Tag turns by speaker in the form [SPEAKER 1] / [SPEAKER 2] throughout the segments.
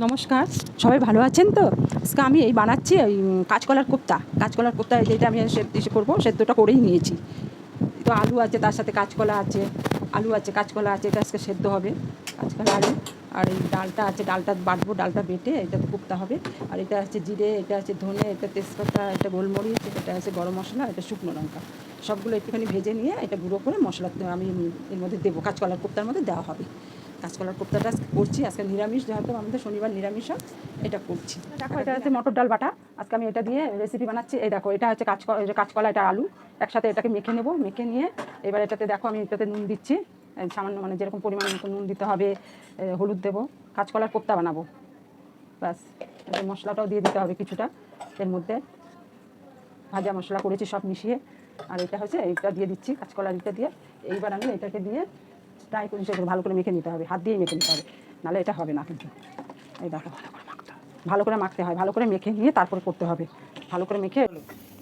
[SPEAKER 1] নমস্কার, সবাই ভালো আছেন তো? আজকে আমি এই বানাচ্ছি ওই কাঁচকলার কোপ্তা। কাঁচকলার কোপ্তা যেটা আমি করবো, সেদ্ধটা করেই নিয়েছি। তো আলু আছে, তার সাথে কাঁচকলা আছে, আলু আছে, কাঁচকলা আছে, এটা আজকে সেদ্ধ হবে। কাঁচকলা আলু আর এই ডালটা আছে, ডালটা বাটবো, ডালটা বেটে এটাতে কোপ্তা হবে। আর এটা আছে জিরে, এটা আছে ধনে, এটা তেজপাতা, এটা গোলমরিচ, এটা আছে গরম মশলা, এটা শুকনো লঙ্কা। সবগুলো একটুখানি ভেজে নিয়ে এটা গুঁড়ো করে মশলা আমি এর মধ্যে দেবো, কাঁচকলার কোপ্তার মধ্যে দেওয়া হবে। কাঁচকলার কোপ্তাটা করছি আজকে নিরামিষ, যেহেতু আমাদের শনিবার নিরামিষ, এটা করছি। দেখো, এটা হচ্ছে মটর ডাল বাটা। আজকে আমি এটা দিয়ে রেসিপি বানাচ্ছি। এই দেখো, এটা হচ্ছে কাঁচকলা, এটা আলু একসাথে এটাকে মেখে নেবো। মেখে নিয়ে এবার এটাতে দেখো আমি এটাতে নুন দিচ্ছি, সামান্য, মানে যেরকম পরিমাণ মতো নুন দিতে হবে। হলুদ দেবো, কাঁচকলার কোপ্তা বানাবো। ব্যাস, এটা মশলাটাও দিয়ে দিতে হবে কিছুটা এর মধ্যে। ভাজা মশলা করেছি সব মিশিয়ে। আর এটা হচ্ছে এইটা দিয়ে দিচ্ছি, কাঁচকলার এটা দিয়ে। এইবার আমি এটাকে দিয়ে ট্রাই করি, সেগুলো ভালো করে মেখে নিতে হবে, হাত দিয়েই মেখে নিতে হবে, নাহলে এটা হবে না কিন্তু। এই দেখো, ভালো করে মাখতে হয়, ভালো করে মেখে নিয়ে তারপর করতে হবে, ভালো করে মেখে।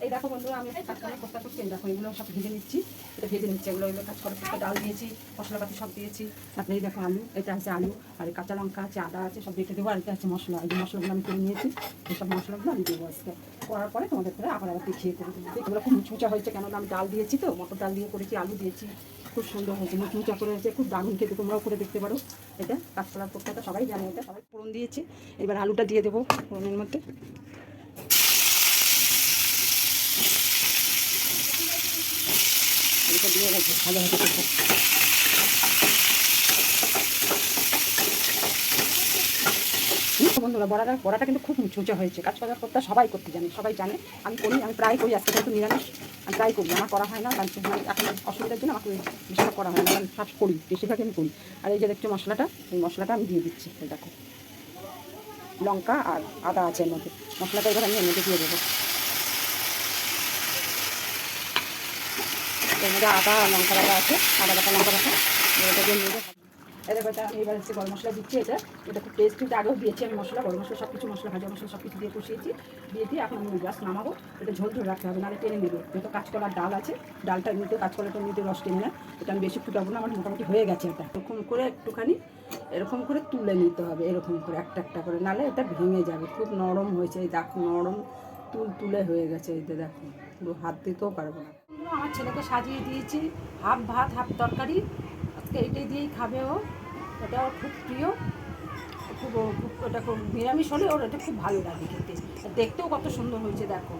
[SPEAKER 1] এই দেখো বন্ধুরা, আমি কাঁচকলার কোপ্তা করছি। এই দেখো, এগুলো সব ভেজে নিচ্ছি, এটা ভেজে নিচ্ছি। এগুলো কাঁচকলার কোপ্তা ডাল দিয়েছি, মশলাপাতি সব দিয়েছি। তারপরে এই দেখো আলু, এটা হচ্ছে আলু, আর কাঁচা লঙ্কা আছে, আদা আছে, সব বেটে দেবো। আর এটা হচ্ছে মশলা, এই যে মশলাগুলো আমি করে নিয়েছি, এইসব মশলাগুলো আমি দেবো আজকে। করার পরে তোমাদের করে আবার দেখিয়ে করে দেবো। এগুলো খুব মুচমুচা হয়েছে, কেননা আমি ডাল দিয়েছি তো, মটর ডাল দিয়ে করেছি, আলু দিয়েছি, খুব সুন্দর হয়েছে, মুচমুচা করে হয়েছে, খুব দারুণ খেতে। তোমরাও করে দেখতে পারো। এটা কাঁচকলার কোপ্তাটা সবাই জানে, এটা সবাই ফোড়ন দিয়েছি। এবার আলুটা দিয়ে দেবো ফোড়নের মধ্যে। এটা দিয়ে ভালো হবে। বন্ধুরা, বড়াটা কিন্তু খুব মুচমুচে হয়েছে। কাঁচকলার কোপ্তা সবাই করতে জানে, সবাই জানে। আমি করি, আমি প্রায় করি। আজকে যেহেতু নিরামিষ, আমি প্রায় করি, আমার করা হয় না, কারণ এখন অসুবিধার জন্য আমাকে বেশিরভাগ করা হয় না, আমি সব করি, বেশিরভাগই আমি করি। আর এই যে দেখছো মশলাটা, এই মশলাটা আমি দিয়ে দিচ্ছি। এই দেখো, লঙ্কা আর আদা আছে এর মধ্যে, মশলাটা এবার আমি এর মধ্যে দিয়ে দেবো। এর মধ্যে আদা আর লঙ্কা বাটা আছে, আদা বাটা, লঙ্কা বাটা, এটা দিয়ে নিয়ে এটা আমি এবার হচ্ছে গরম মশলা দিচ্ছি। এটা খুব টেস্টি, আগেও দিয়েছি আমি মশলা, গরম মশলা সব কিছু, মশলা, ভাজা মশলা সব কিছু দিয়ে কষিয়েছি। দিয়ে এখন আমি গ্যাস নামাবো। এটা ঝোল ঝোল রাখতে হবে, নাহলে টেনে নেবে। যেহেতু কাঁচকলার ডাল আছে, ডালটা এমনিতে, কাঁচকলাটা এমনিতে রস টেনে নেয়। এটা আমি বেশি ফুটাবো না, আমার মোটামুটি হয়ে গেছে। এটা এরকম করে একটুখানি এরকম করে তুলে নিতে হবে, এরকম করে একটা একটা করে, নাহলে এটা ভেঙে যাবে। খুব নরম হয়েছে, এই দেখো, নরম তুলে হয়ে গেছে। এইটা দেখো, পুরো হাত দিতেও পারবো না। আমার ছেলেকে সাজিয়ে দিয়েছি, হাফ ভাত হাফ তরকারি। আজকে এইটাই দিয়েই খাবে ও, এটা ওর খুব প্রিয়। খুব, এটা খুব নিরামিষ হলে ওর এটা খুব ভালো লাগে খেতে। দেখতেও কত সুন্দর হয়েছে দেখো।